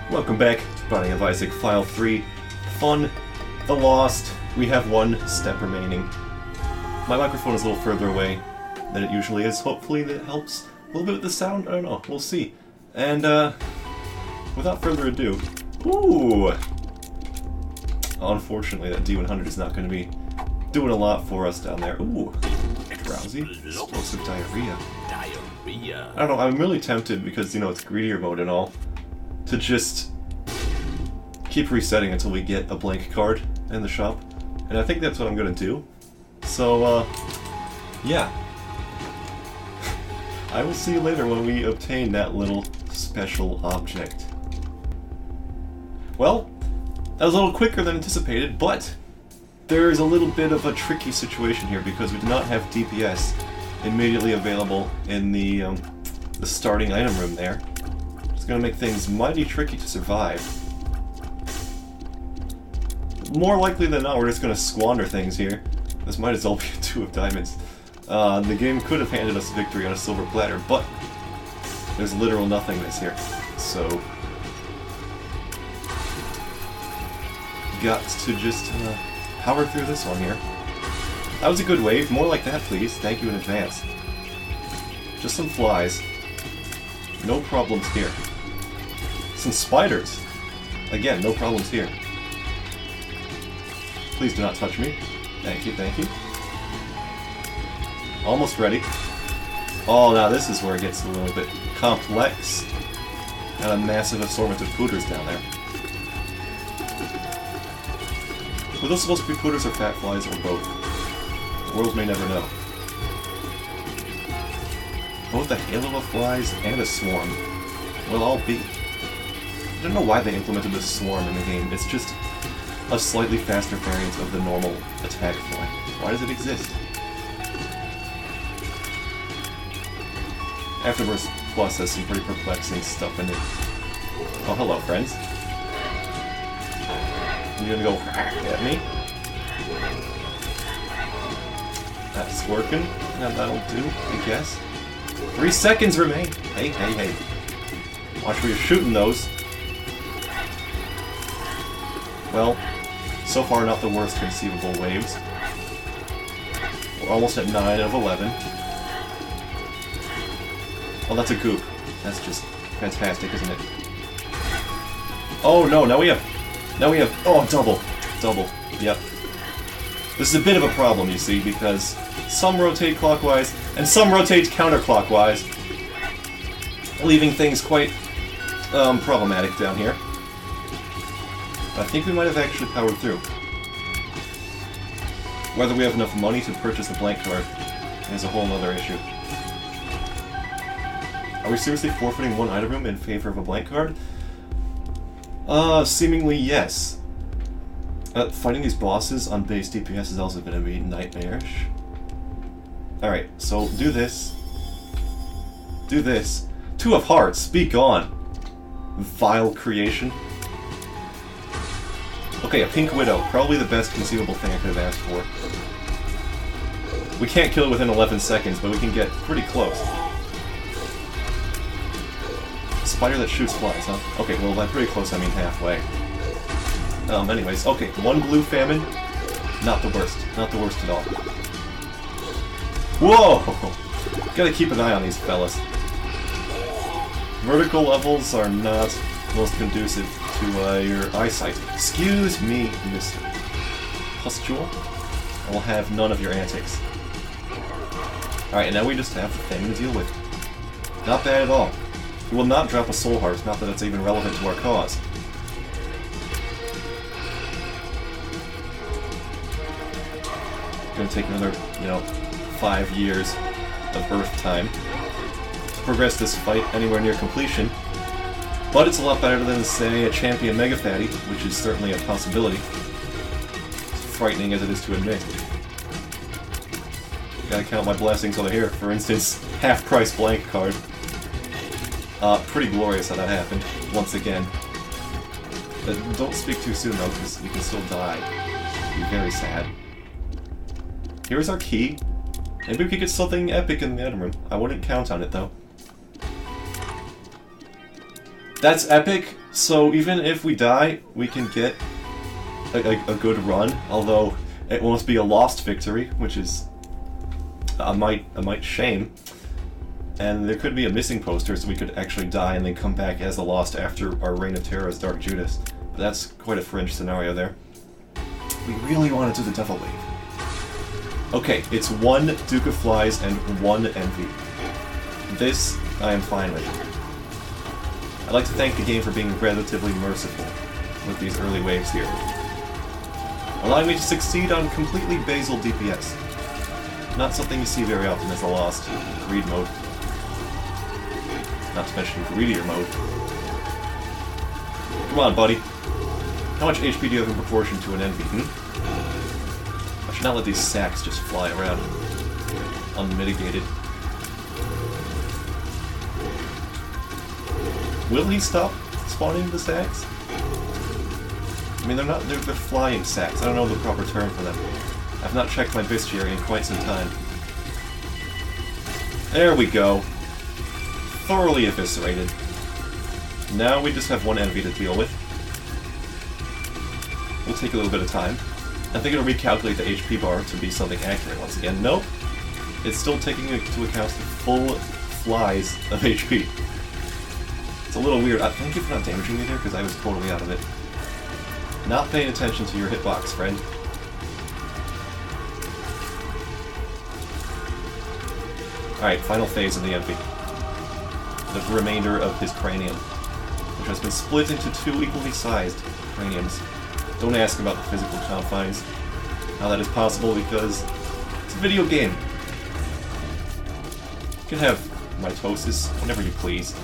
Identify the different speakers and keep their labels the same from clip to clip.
Speaker 1: Welcome back to Binding of Isaac File 3. Fun, the Lost. We have one step remaining. My microphone is a little further away than it usually is. Hopefully that helps a little bit with the sound. I don't know. We'll see. And, without further ado... Ooh! Unfortunately, that D100 is not going to be doing a lot for us down there. Ooh! Drowsy. Explosive diarrhea. I don't know, I'm really tempted because, you know, it's greedier mode and all, to just keep resetting until we get a blank card in the shop. And I think that's what I'm gonna do. So, yeah. I will see you later when we obtain that little special object. Well, that was a little quicker than anticipated, but there's a little bit of a tricky situation here because we do not have DPS immediately available in the starting item room there. It's going to make things mighty tricky to survive. More likely than not, we're just going to squander things here. This might as well be a 2 of diamonds. The game could have handed us victory on a silver platter, but there's literal nothingness here. So, got to just power through this one here. That was a good wave. More like that, please. Thank you in advance. Just some flies. No problems here. Some spiders. Again, no problems here. Please do not touch me. Thank you, thank you. Almost ready. Oh, now this is where it gets a little bit complex. And a massive assortment of pooters down there. Were those supposed to be pooters or fat flies or both? The world may never know. Both a halo of flies and a swarm will all be. I don't know why they implemented this swarm in the game. It's just a slightly faster variant of the normal attack fly. Why does it exist? Afterbirth Plus has some pretty perplexing stuff in it. Oh, hello, friends. You gonna go at me? That's working, and that'll do, I guess. 3 seconds remain! Hey, hey, hey. Watch where you're shooting those. Well, so far not the worst conceivable waves. We're almost at 9 of 11. Oh, that's a goop. That's just fantastic, isn't it? Oh no, now we have, oh, double, yep. This is a bit of a problem, you see, because some rotate clockwise, and some rotate counterclockwise, leaving things quite problematic down here. But I think we might have actually powered through. Whether we have enough money to purchase the blank card is a whole other issue. Are we seriously forfeiting one item room in favor of a blank card? Seemingly yes. Fighting these bosses on base DPS is also going to be nightmarish. Alright, so do this. Do this. 2 of Hearts, be gone. Vile creation. Okay, a Pink Widow. Probably the best conceivable thing I could have asked for. We can't kill it within 11 seconds, but we can get pretty close. Spider that shoots flies, huh? Okay, well by pretty close I mean halfway. Anyways, okay, 1 blue famine. Not the worst. Not the worst at all. Whoa! Gotta keep an eye on these fellas. Vertical levels are not most conducive to your eyesight. Excuse me, Mr. Pustule. I will have none of your antics. Alright, and now we just have the famine to deal with. Not bad at all. We will not drop a soul heart, not that it's even relevant to our cause. Gonna take another, 5 years of Earth time to progress this fight anywhere near completion. But it's a lot better than, say, a champion Mega Fatty, which is certainly a possibility. As frightening as it is to admit. Gotta count my blessings over here. For instance, half-price blank card. Pretty glorious how that happened, once again. But don't speak too soon, though, because you can still die. It'd be very sad. Here's our key. Maybe we could get something epic in the item room. I wouldn't count on it, though. That's epic? So even if we die, we can get a good run, although it won't be a lost victory, which is a might shame. And there could be a missing poster, so we could actually die and then come back as the lost after our reign of terror as Dark Judas. But that's quite a fringe scenario there. We really want to do the Devil Wave. Okay, it's 1 Duke of Flies and 1 Envy. This I am fine with. I'd like to thank the game for being relatively merciful with these early waves here, allowing me to succeed on completely basal DPS. Not something you see very often as a Lost Greed mode. Not to mention Greedier mode. Come on, buddy. How much HP do you have in proportion to an Envy, I should not let these sacks just fly around unmitigated. Will he stop spawning the sacks? I mean, they're flying sacks. I don't know the proper term for them. I've not checked my bestiary in quite some time. There we go. Thoroughly eviscerated. Now we just have 1 Envy to deal with. We'll take a little bit of time. I think it'll recalculate the HP bar to be something accurate once again. Nope. It's still taking into account the full flies of HP. It's a little weird. Thank you for not damaging me there, because I was totally out of it. Not paying attention to your hitbox, friend. Alright, final phase of the Envy. The remainder of his cranium, which has been split into 2 equally sized craniums. Don't ask about the physical confines, how that is possible, because it's a video game. You can have mitosis whenever you please.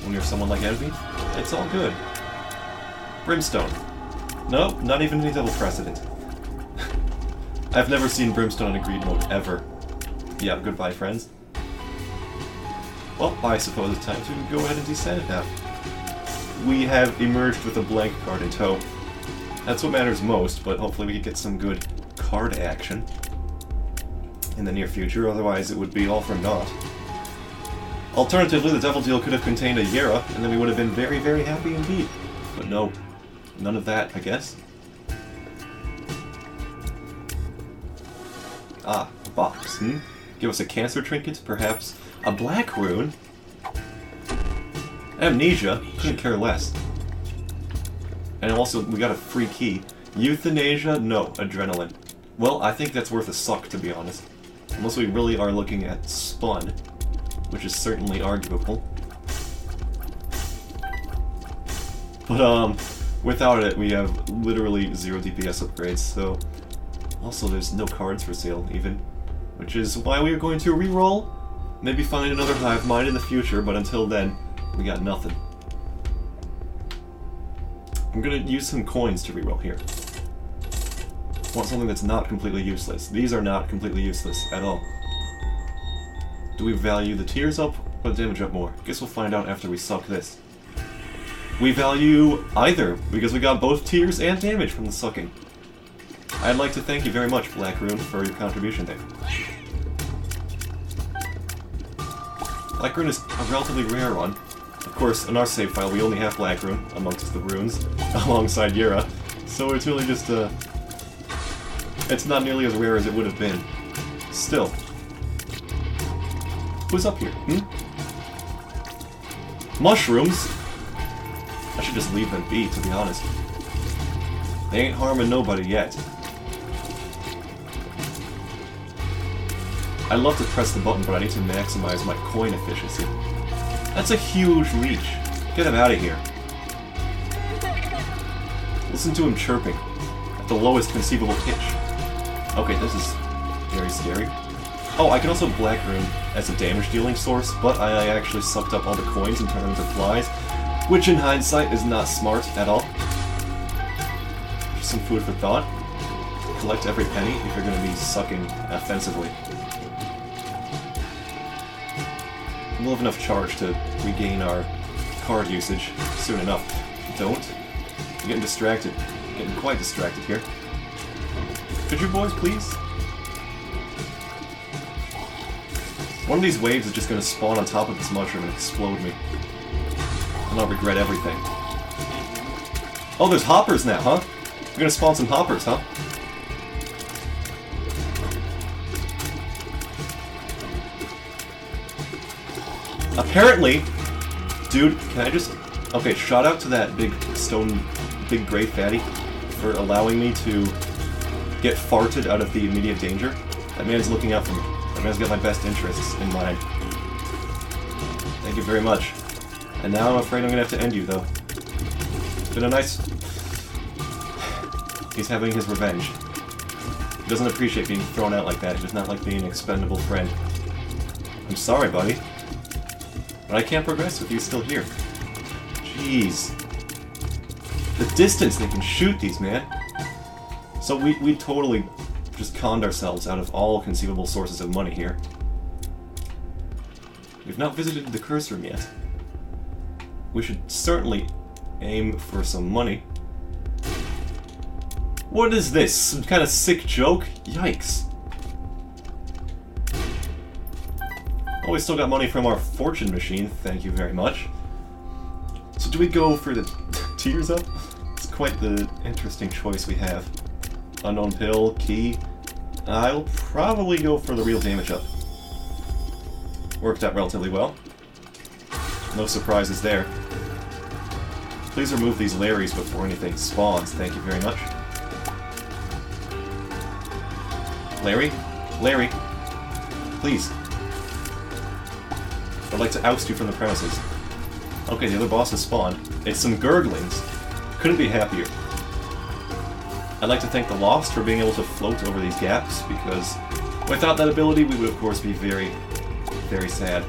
Speaker 1: When you're someone like Envy, it's all good. Brimstone. Nope, not even any double precedent. I've never seen Brimstone in a Greed mode, ever. Yeah, goodbye, friends. Well, I suppose it's time to go ahead and descend it now. We have emerged with a blank card in tow. That's what matters most, but hopefully we can get some good card action in the near future, otherwise it would be all for naught. Alternatively, the Devil Deal could have contained a Yera, and then we would have been very, very happy indeed. But no, none of that, I guess. Ah, a box, Give us a cancer trinket, perhaps a black rune? Amnesia? Couldn't care less. And also, we got a free key. Euthanasia? No. Adrenaline. Well, I think that's worth a suck, to be honest. Unless we really are looking at Spun, which is certainly arguable. But, without it, we have literally 0 DPS upgrades, so... Also, there's no cards for sale, even. Which is why we are going to re-roll. Maybe find another Hive Mind in the future, but until then, we got nothing. I'm gonna use some coins to reroll here. Want something that's not completely useless. These are not completely useless at all. Do we value the tears up or the damage up more? Guess we'll find out after we suck this. We value either, because we got both tears and damage from the sucking. I'd like to thank you very much, Black Rune, for your contribution there. Black Rune is a relatively rare one. Of course, in our save file, we only have Black Rune amongst the runes, alongside Yera, so it's really just it's not nearly as rare as it would have been. Still. Who's up here, Mushrooms? I should just leave them be, to be honest. They ain't harming nobody yet. I'd love to press the button, but I need to maximize my coin efficiency. That's a huge leech. Get him out of here. Listen to him chirping at the lowest conceivable pitch. Okay, this is very scary. Oh, I can also Black Rune as a damage dealing source, but I actually sucked up all the coins and turned them into flies, which in hindsight is not smart at all. Just some food for thought. Collect every penny if you're going to be sucking offensively. We'll have enough charge to regain our card usage soon enough. Don't. I'm getting distracted. I'm getting quite distracted here. Could you boys please? One of these waves is just going to spawn on top of this mushroom and explode me. not regret everything. Oh, there's hoppers now, huh? We're gonna spawn some hoppers, huh? Apparently... Dude, can I just... Okay, shout out to that big gray fatty for allowing me to get farted out of the immediate danger. That man's looking out for me. That man's got my best interests in mind. Thank you very much. And now I'm afraid I'm gonna have to end you, though. It's been a nice... He's having his revenge. He doesn't appreciate being thrown out like that. He does not like being an expendable friend. I'm sorry, buddy. But I can't progress with you still here. Jeez. The distance they can shoot these, man. So we totally just conned ourselves out of all conceivable sources of money here. We've not visited the curse room yet. We should certainly aim for some money. What is this? Some kind of sick joke? Yikes. Oh, we still got money from our fortune machine, thank you very much. So do we go for the tears up? It's quite the interesting choice we have. Unknown pill, key. I'll probably go for the real damage up. Worked out relatively well. No surprises there. Please remove these Larrys before anything spawns, thank you very much. Larry? Larry? Please. I'd like to oust you from the premises. Okay, the other boss has spawned. It's some Gurglings. Couldn't be happier. I'd like to thank the Lost for being able to float over these gaps, because without that ability we would of course be very, very sad.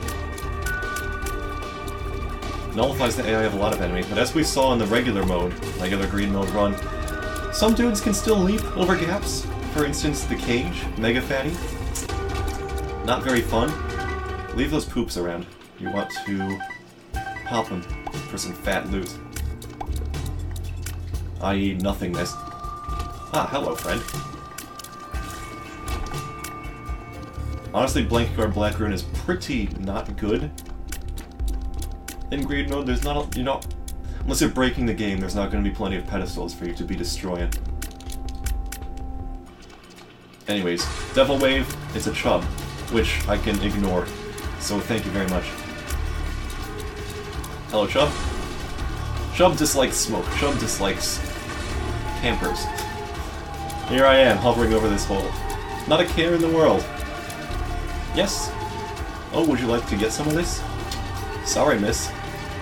Speaker 1: Nullifies the AI of a lot of enemies, but as we saw in the regular mode, regular green mode run, some dudes can still leap over gaps. For instance, the Cage, Mega Fatty. Not very fun. Leave those poops around. You want to pop them for some fat loot. I.e. nothingness. Ah, hello, friend. Honestly, Blank Guard Black Rune is pretty not good. In Greed mode, there's not a, you know, unless you're breaking the game, there's not going to be plenty of pedestals for you to be destroying. Anyways, Devil Wave, it's a chub, which I can ignore. So thank you very much. Hello, Chub. Chub dislikes smoke. Chub dislikes campers. Here I am, hovering over this hole. Not a care in the world. Yes? Oh, would you like to get some of this? Sorry, miss.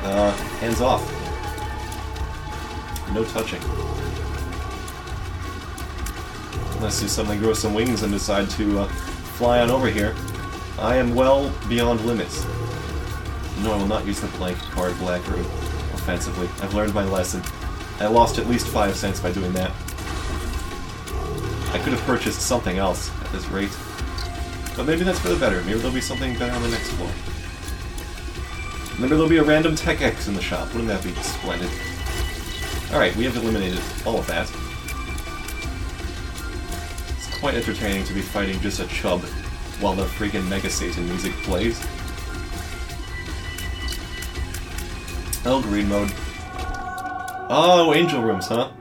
Speaker 1: Hands off. No touching. Unless you suddenly grow some wings and decide to fly on over here. I am well beyond limits. No, I will not use the Blank Card Black Rune offensively. I've learned my lesson. I lost at least 5 cents by doing that. I could have purchased something else at this rate. But maybe that's for the better. Maybe there'll be something better on the next floor. Maybe there'll be a random Tech X in the shop. Wouldn't that be splendid? Alright, we have eliminated all of that. It's quite entertaining to be fighting just a chub while the freaking Mega Satan music plays. Oh, green mode. Oh, angel rooms, huh?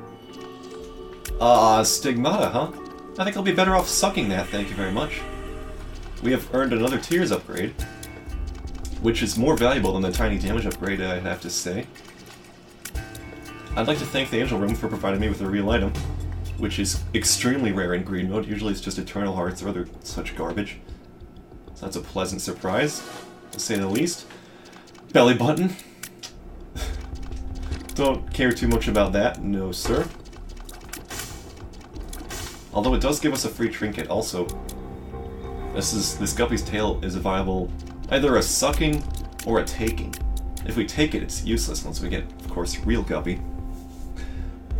Speaker 1: Stigmata, huh? I think I'll be better off sucking that, thank you very much. We have earned another Tears upgrade, which is more valuable than the tiny damage upgrade, I'd have to say. I'd like to thank the Angel Room for providing me with a real item, which is extremely rare in green mode. Usually it's just Eternal Hearts or other such garbage. So that's a pleasant surprise, to say the least. Belly button. Don't care too much about that, no sir. Although it does give us a free trinket also. This guppy's tail is a viable either a sucking or a taking. If we take it, it's useless once we get, of course, real guppy.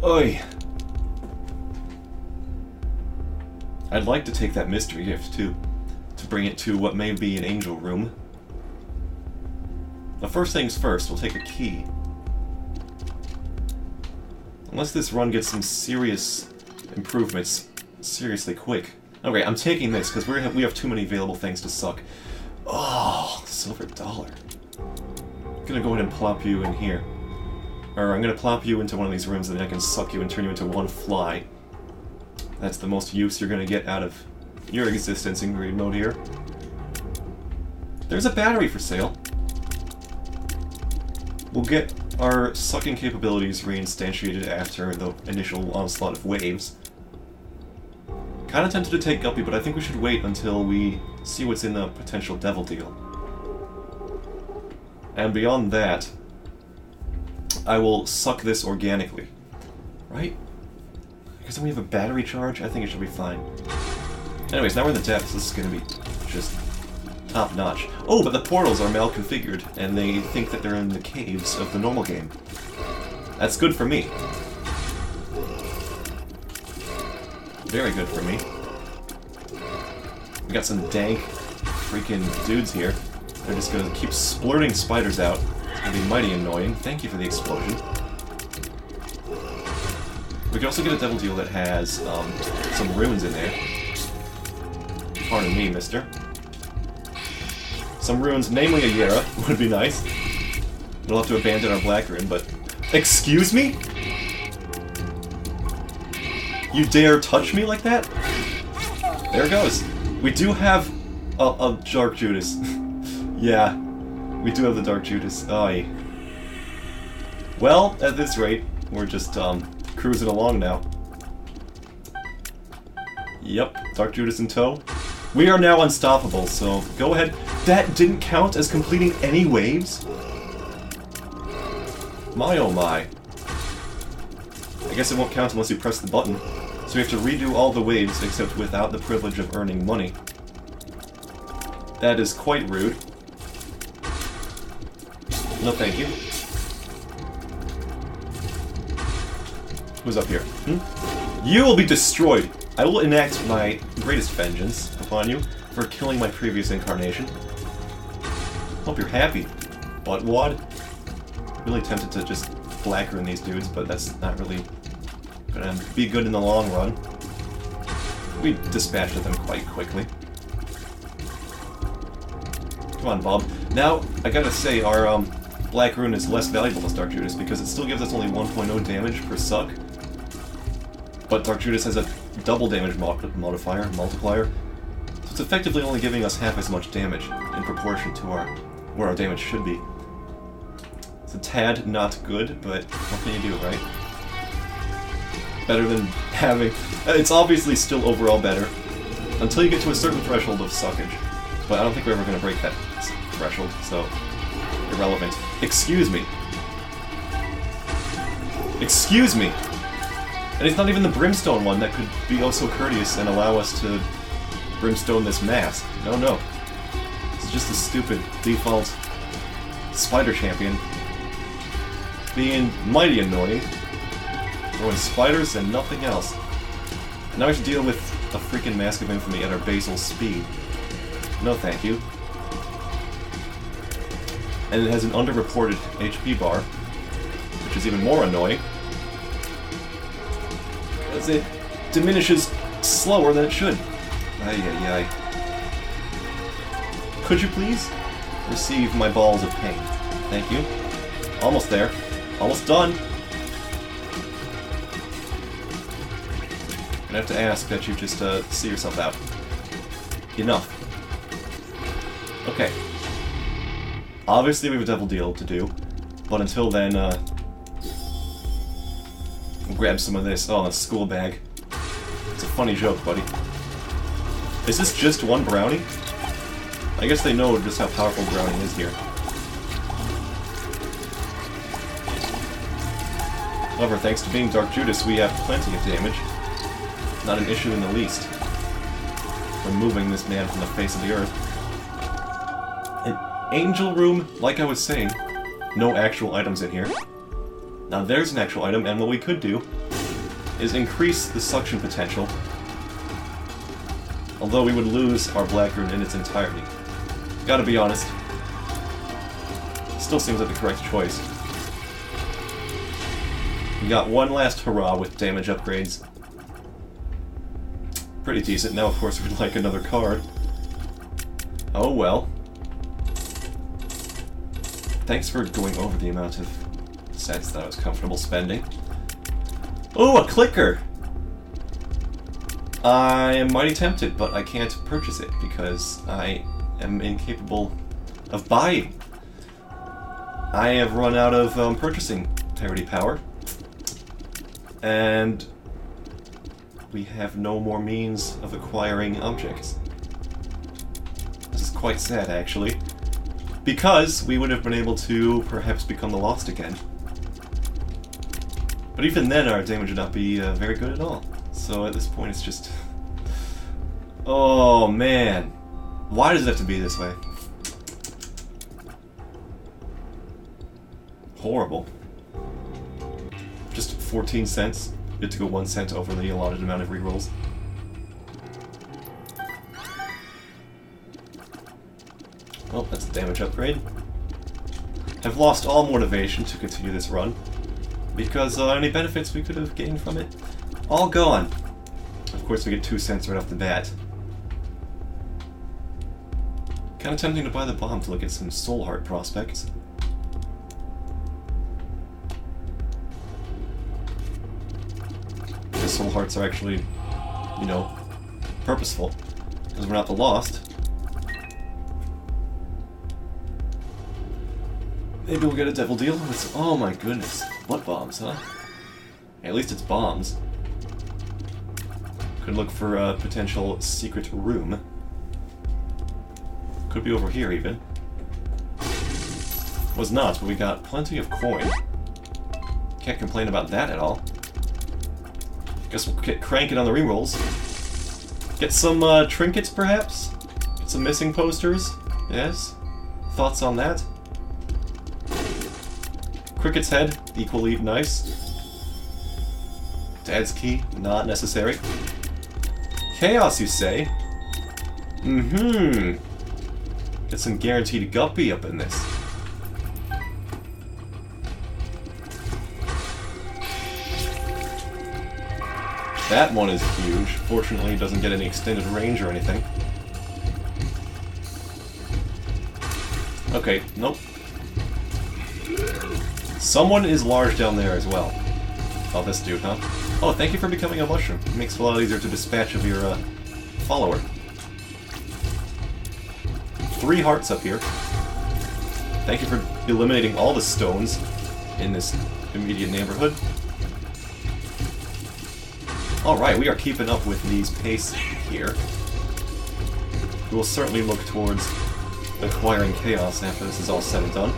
Speaker 1: Oi! I'd like to take that mystery gift too, to bring it to what may be an angel room. But first things first, we'll take a key. Unless this run gets some serious improvements seriously quick. Okay, I'm taking this because we have too many available things to suck. Oh, silver dollar. I'm gonna go ahead and plop you in here. Or I'm gonna plop you into one of these rooms and then I can suck you and turn you into one fly. That's the most use you're gonna get out of your existence in greed mode here. There's a battery for sale. We'll get our sucking capabilities reinstantiated after the initial onslaught of waves. Kinda tempted to take Guppy, but I think we should wait until we see what's in the potential devil deal. And beyond that, I will suck this organically. Right? Because then we have a battery charge, I think it should be fine. Anyways, now we're in the depths, this is gonna be just top-notch. Oh, but the portals are malconfigured, and they think that they're in the caves of the normal game. That's good for me. Very good for me. We got some dank freaking dudes here. They're just gonna keep splurting spiders out. It's gonna be mighty annoying. Thank you for the explosion. We can also get a devil deal that has some runes in there. Pardon me, mister. Some runes, namely a Yera, would be nice. We'll have to abandon our black rune, but... Excuse me? You dare touch me like that? There it goes. We do have a Dark Judas. Yeah, we do have the Dark Judas. Aye. Well, at this rate, we're just cruising along now. Yep, Dark Judas in tow. We are now unstoppable, so go ahead. That didn't count as completing any waves? My oh my. I guess it won't count unless you press the button. So we have to redo all the waves except without the privilege of earning money. That is quite rude. No thank you. Who's up here? You will be destroyed! I will enact my greatest vengeance upon you for killing my previous incarnation. Hope you're happy, buttwad. Really tempted to just black rune these dudes, but that's not really gonna be good in the long run. We dispatched them quite quickly. Come on, Bob. Now, I gotta say, our black rune is less valuable as Dark Judas because it still gives us only 1.0 damage per suck. But Dark Judas has a double damage multiplier, so it's effectively only giving us half as much damage in proportion to where our damage should be. It's a tad not good, but what can you do, right? Better than having... It's obviously still overall better, until you get to a certain threshold of suckage. But I don't think we're ever going to break that threshold, so... irrelevant. Excuse me! Excuse me! And it's not even the Brimstone one that could be oh so courteous and allow us to Brimstone this mask. No, no. It's just a stupid default spider champion being mighty annoying. Throwing spiders and nothing else. And now we have to deal with a freaking Mask of Infamy at our basal speed. No thank you. And it has an underreported HP bar, which is even more annoying. Because it diminishes slower than it should. Ay ay ay. Could you please receive my balls of pain? Thank you. Almost there. Almost done. I'm gonna have to ask that you just see yourself out. Enough. Okay. Obviously we have a devil deal to do, but until then, we'll grab some of this. Oh, a school bag. It's a funny joke, buddy. Is this just one brownie? I guess they know just how powerful brownie is here. However, thanks to being Dark Judas, we have plenty of damage. Not an issue in the least. Removing this man from the face of the earth. An angel room, like I was saying, no actual items in here. Now there's an actual item, and what we could do is increase the suction potential, although we would lose our black rune in its entirety. Gotta be honest, still seems like the correct choice. We got one last hurrah with damage upgrades. Pretty decent. Now, of course, we'd like another card. Oh well. Thanks for going over the amount of sets that I was comfortable spending. Oh, a clicker! I am mighty tempted, but I can't purchase it because I am incapable of buying. I have run out of purchasing parity power, and we have no more means of acquiring objects. This is quite sad, actually, because we would have been able to perhaps become the Lost again. But even then, our damage would not be very good at all. So at this point, it's just... Oh, man. Why does it have to be this way? Horrible. Just 14 cents. You get to go 1 cent over the allotted amount of rerolls. Well, that's a damage upgrade. I've lost all motivation to continue this run, because any benefits we could have gained from it, all gone. Of course, we get 2 cents right off the bat. Kind of tempting to buy the bomb to look at some soul heart prospects. The soul hearts are actually, you know, purposeful, because we're not the Lost. Maybe we'll get a devil deal with... Oh my goodness. What bombs, huh? At least it's bombs. Could look for a potential secret room. Could be over here, even. Was not, but we got plenty of coin. Can't complain about that at all. Guess we'll get cranking on the rerolls. Get some trinkets, perhaps? Get some missing posters? Yes? Thoughts on that? Cricket's head, equally nice. Dad's key, not necessary. Chaos, you say? Mm-hmm. Get some guaranteed guppy up in this. That one is huge. Fortunately, it doesn't get any extended range or anything. Okay, nope. Someone is large down there as well. Oh, this dude, huh? Oh, thank you for becoming a mushroom. It makes it a lot easier to dispatch of your, follower. 3 hearts up here. Thank you for eliminating all the stones in this immediate neighborhood. Alright, we are keeping up with these pace here. We will certainly look towards acquiring Chaos after this is all said and done.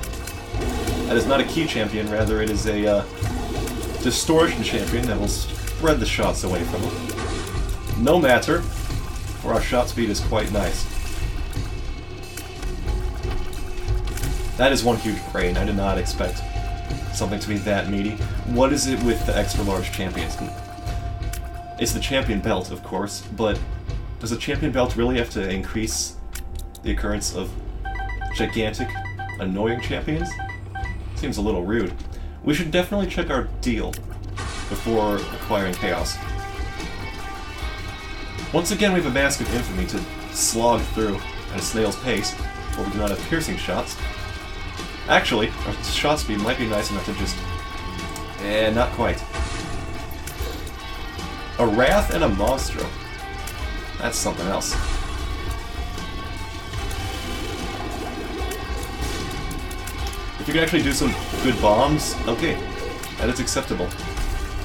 Speaker 1: That is not a key champion, rather it is a distortion champion that will spread the shots away from him. No matter, for our shot speed is quite nice. That is one huge brain. I did not expect something to be that meaty. What is it with the extra large champions? It's the champion belt, of course, but does the champion belt really have to increase the occurrence of gigantic, annoying champions? Seems a little rude. We should definitely check our deal before acquiring Chaos. Once again, we have a mask of infamy to slog through at a snail's pace, where we do not have piercing shots. Actually, our shot speed might be nice enough to just... not quite. A Wrath and a Monstro. That's something else. If you can actually do some good bombs, okay, that is acceptable.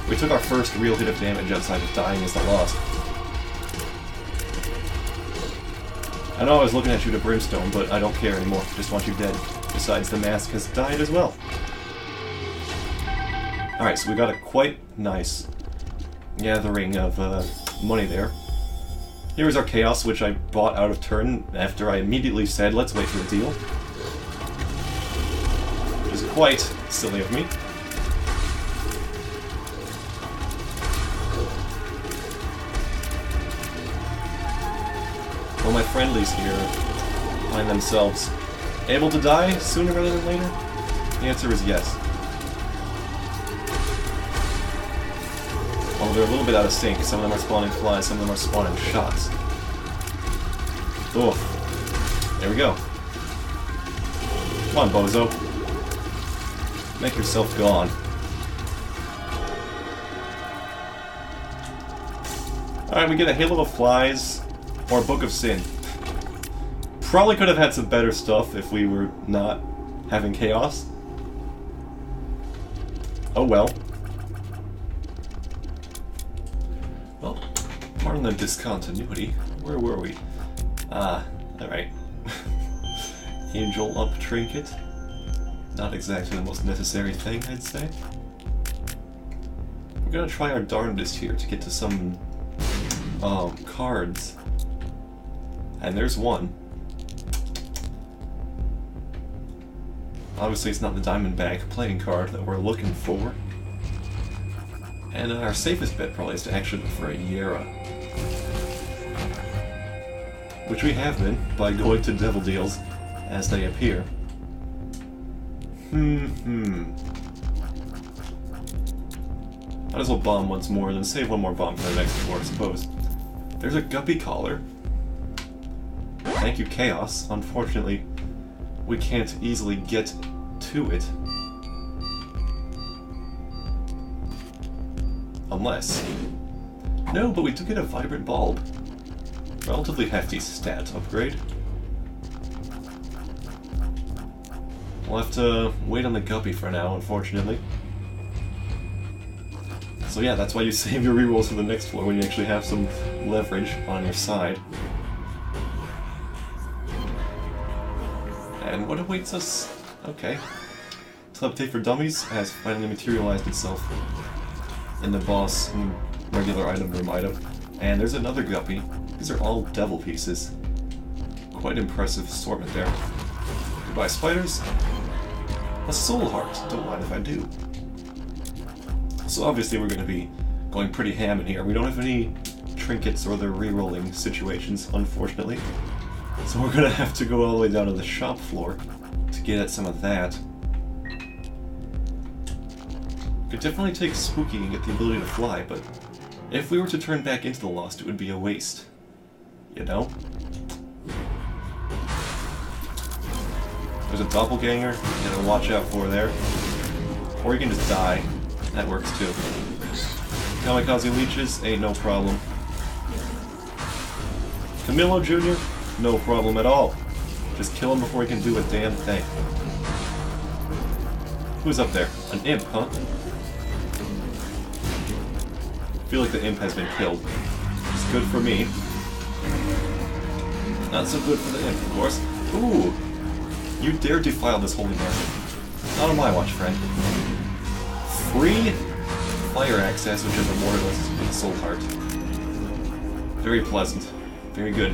Speaker 1: We took our first real hit of damage outside of dying as the Lost. I know I was looking at you to Brimstone, but I don't care anymore. Just want you dead. Besides, the mask has died as well. Alright, so we got a quite nice gathering of money there. Here is our Chaos, which I bought out of turn after I immediately said, let's wait for the deal. Which is quite silly of me. Will my friendlies here find themselves able to die sooner rather than later? The answer is yes. Although they're a little bit out of sync. Some of them are spawning flies, some of them are spawning shots. Oof. There we go. Come on, bozo. Make yourself gone. Alright, we get a Halo of Flies, or Book of Sin. Probably could have had some better stuff if we were not having chaos. Oh well. Well, pardon the discontinuity. Where were we? Alright. Angel up trinket. Not exactly the most necessary thing, I'd say. We're gonna try our darndest here to get to some cards. And there's one. Obviously it's not the Diamondback playing card that we're looking for. And our safest bet probably is to actually look for a Yera. Which we have been by going to Devil Deals as they appear. Might as well bomb once more, then save one more bomb for the next floor, I suppose. There's a Guppy Collar. Thank you, Chaos. Unfortunately, we can't easily get to it. Unless... No, but we do get a Vibrant Bulb. Relatively hefty stat upgrade. We'll have to wait on the Guppy for now, unfortunately. So yeah, that's why you save your rerolls for the next floor, when you actually have some leverage on your side. And what awaits us? Okay. Update for Dummies has finally materialized itself in the boss regular item room item. And there's another Guppy. These are all devil pieces. Quite impressive assortment there. Goodbye, spiders. A soul heart. Don't mind if I do. So obviously we're going to be going pretty ham in here. We don't have any trinkets or other re-rolling situations, unfortunately. So we're going to have to go all the way down to the shop floor to get at some of that. Could definitely take Spooky and get the ability to fly, but if we were to turn back into the Lost, it would be a waste. You know? There's a doppelganger you gotta watch out for there. Or you can just die. That works too. Kamikaze leeches ain't no problem. Camillo Jr., no problem at all. Just kill him before he can do a damn thing. Who's up there? An imp, huh? I feel like the imp has been killed. It's good for me. Not so good for the imp, of course. Ooh! You dare defile this holy market. Not on my watch, friend. Free fire access, which is rewarded us with a soul heart. Very pleasant. Very good.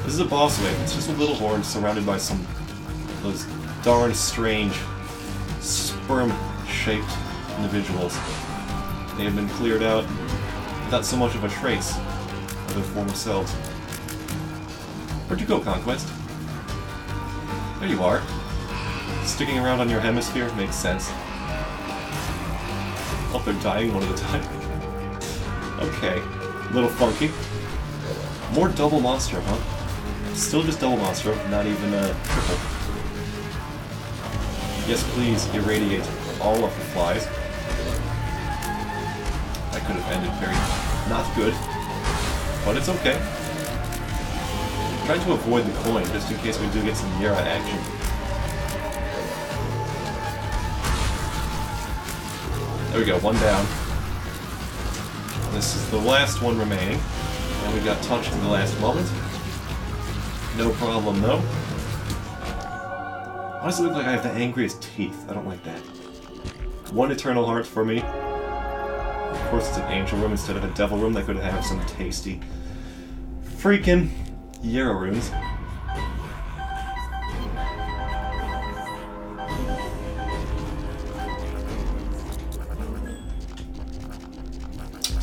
Speaker 1: This is a boss wave. It's just a little horn surrounded by some of those darn strange sperm-shaped individuals. They have been cleared out without so much of a trace of their former selves. Where'd you go, Conquest? There you are. Sticking around on your hemisphere makes sense. Oh, they're dying one at a time. Okay. A little funky. More double monster, huh? Still just double monster, not even a triple. Yes, please irradiate all of the flies. That could have ended very not good, but it's okay. I'm trying to avoid the coin just in case we do get some Yera action. There we go, one down. This is the last one remaining, and we got touched in the last moment. No problem, though. Why does it look like I have the angriest teeth? I don't like that. One Eternal Heart for me. Of course, it's an angel room instead of a devil room. That could have some tasty freaking Yera runes.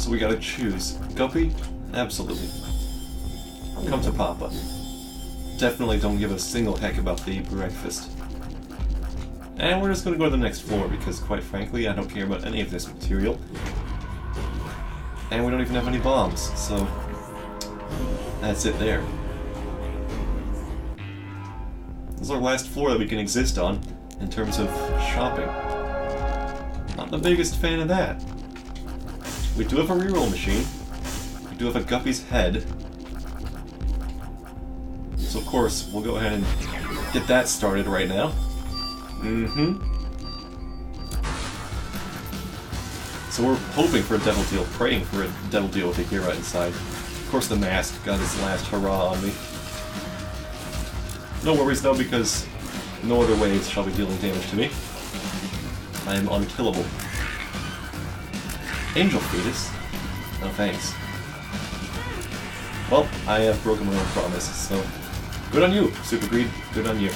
Speaker 1: So we gotta choose. Guppy? Absolutely. Come to Papa. Definitely don't give a single heck about the breakfast. And we're just gonna go to the next floor because, quite frankly, I don't care about any of this material. And we don't even have any bombs, so that's it there. This is our last floor that we can exist on. in terms of shopping. Not the biggest fan of that. We do have a reroll machine. We do have a Guppy's head. So of course, we'll go ahead and get that started right now. So we're hoping for a devil deal, praying for a devil deal with a Gira inside. Of course the mask got his last hurrah on me. No worries though, because no other ways shall be dealing damage to me. I am unkillable. Angel fetus? No thanks. Well, I have broken my own promise, so good on you, Super Greed. Good on you.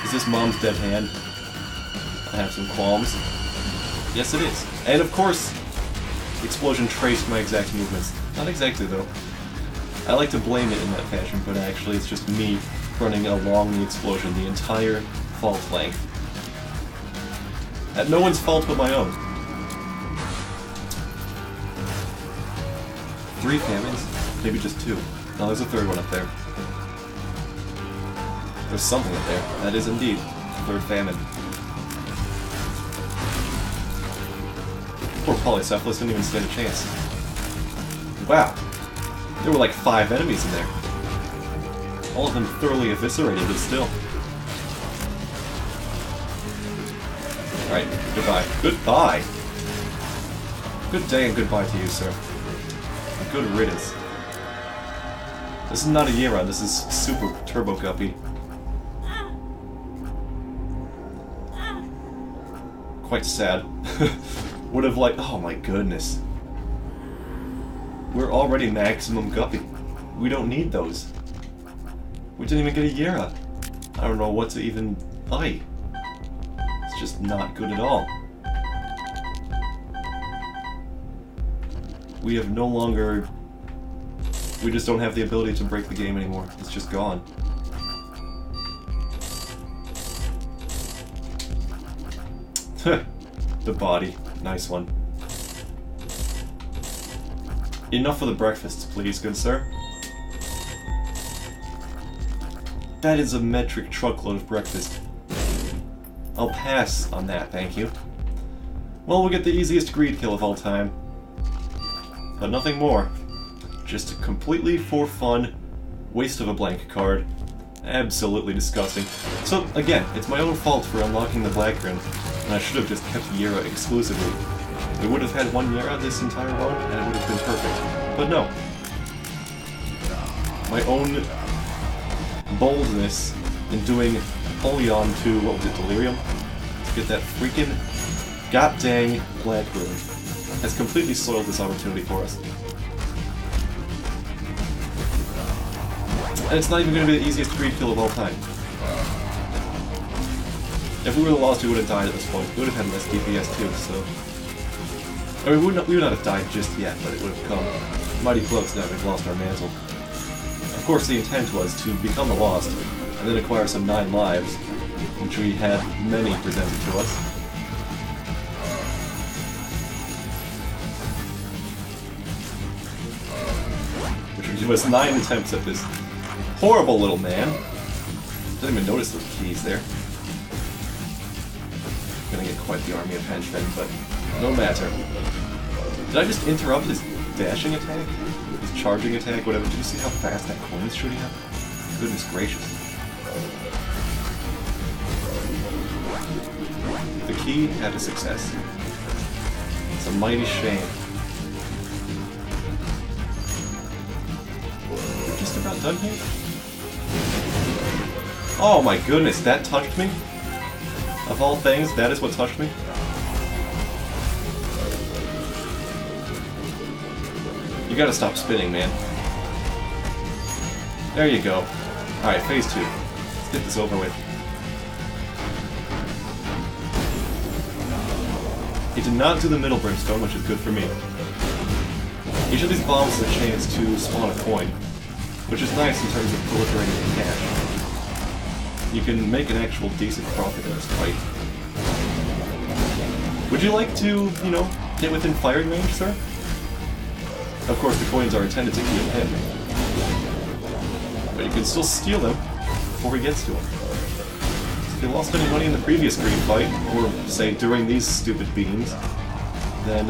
Speaker 1: Is this Mom's dead hand? I have some qualms. Yes, it is. And of course, the explosion traced my exact movements. Not exactly, though. I like to blame it in that fashion, but actually it's just me running along the explosion the entire fault length. At no one's fault but my own. 3 famines? Maybe just 2. No, there's a 3rd one up there. There's something up there. That is indeed the 3rd famine. Poor Polycephalus didn't even stand a chance. Wow. There were like 5 enemies in there. All of them thoroughly eviscerated, but still. Alright, goodbye. Goodbye! Good day and goodbye to you, sir. And good riddance. This is not a Gira, this is Super Turbo Guppy. Quite sad. Would have liked... Oh my goodness. We're already maximum Guppy. We don't need those. We didn't even get a Gira. I don't know what to even buy. It's just not good at all. We have no longer... We just don't have the ability to break the game anymore. It's just gone. The body. Nice one. Enough for the breakfasts, please, good sir. That is a metric truckload of breakfast. I'll pass on that, thank you. Well, we'll get the easiest greed kill of all time. But nothing more. Just a completely for fun waste of a blank card. Absolutely disgusting. So, again, it's my own fault for unlocking the black rune, and I should have just kept Gira exclusively. We would have had 1 Gira this entire run, and it would have been perfect. But no. My own boldness in doing Polion to, what was it, Delirium? To get that freaking god-dang black rune has completely soiled this opportunity for us. And it's not even going to be the easiest greed kill of all time. If we would have lost, we would have died at this point. We would have had less DPS too, so... I mean, we would not have died just yet, but it would have come mighty close now that we've lost our mantle. Of course, the intent was to become the Lost, and then acquire some 9 lives, which we had many presented to us. Which would give us 9 attempts at this horrible little man. Didn't even notice those keys there. Gonna get quite the army of henchmen, but no matter. Did I just interrupt his dashing attack? His charging attack, whatever. Did you see how fast that coin is shooting up? Goodness gracious. The key had a success. It's a mighty shame. We're just about done here? Oh my goodness, that touched me? Of all things, that is what touched me? You gotta stop spinning, man. There you go. Alright, phase 2. Let's get this over with. He did not do the middle brimstone, which is good for me. Each of these bombs has a chance to spawn a coin, which is nice in terms of proliferating cash. You can make an actual decent profit in this fight. Would you like to, you know, get within firing range, sir? Of course, the coins are intended to kill him. But you can still steal them before he gets to them. If you lost any money in the previous greed fight, or say during these stupid beams, then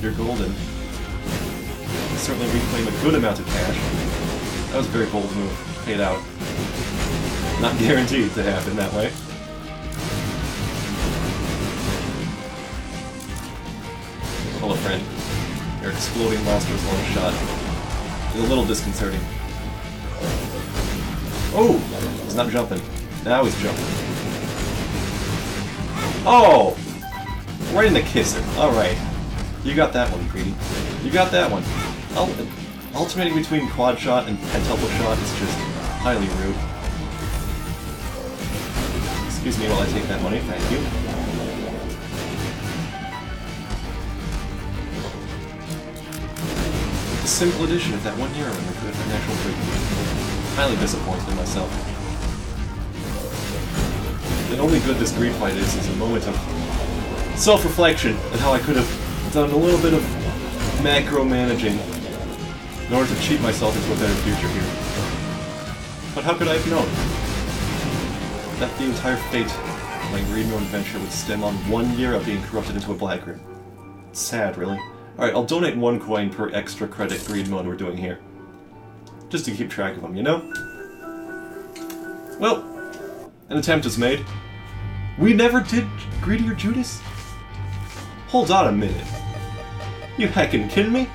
Speaker 1: you're golden. You certainly reclaim a good amount of cash. That was a very bold move. Paid out. Not guaranteed to happen that way. Hello, friend. Your exploding monster's one shot. It's a little disconcerting. Oh! He's not jumping. Now he's jumping. Oh! Right in the kisser. Alright. You got that one, Greedy. You got that one. Alternating between quad shot and pentuple shot is just highly rude. Excuse me while I take that money, thank you. A simple edition of that 1 euro in the natural break. Highly disappointed in myself. The only good this greed fight is a moment of self-reflection and how I could have done a little bit of macro-managing in order to cheat myself into a better future here. But how could I have known that the entire fate of my greed mode adventure would stem on 1 year of being corrupted into a black room? It's sad, really. Alright, I'll donate 1 coin per extra credit greed mode we're doing here. Just to keep track of them, you know? Well, an attempt is made. We never did Greedy or Judas? Hold on a minute. You heckin' kidding me?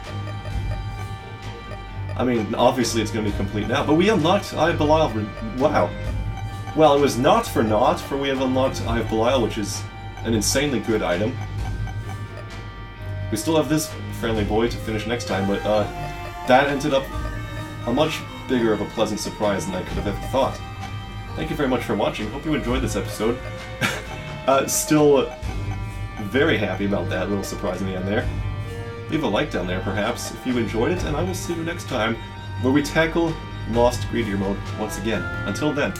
Speaker 1: I mean, obviously it's gonna be complete now, but we unlocked Eye of Belial. Wow. Well, it was not, for we have unlocked Eye of Belial, which is an insanely good item. We still have this friendly boy to finish next time, but that ended up a much bigger of a pleasant surprise than I could have ever thought. Thank you very much for watching. Hope you enjoyed this episode. Still very happy about that little surprise in the end there. Leave a like down there, perhaps, if you enjoyed it, and I will see you next time, where we tackle Lost Greedier Mode once again. Until then.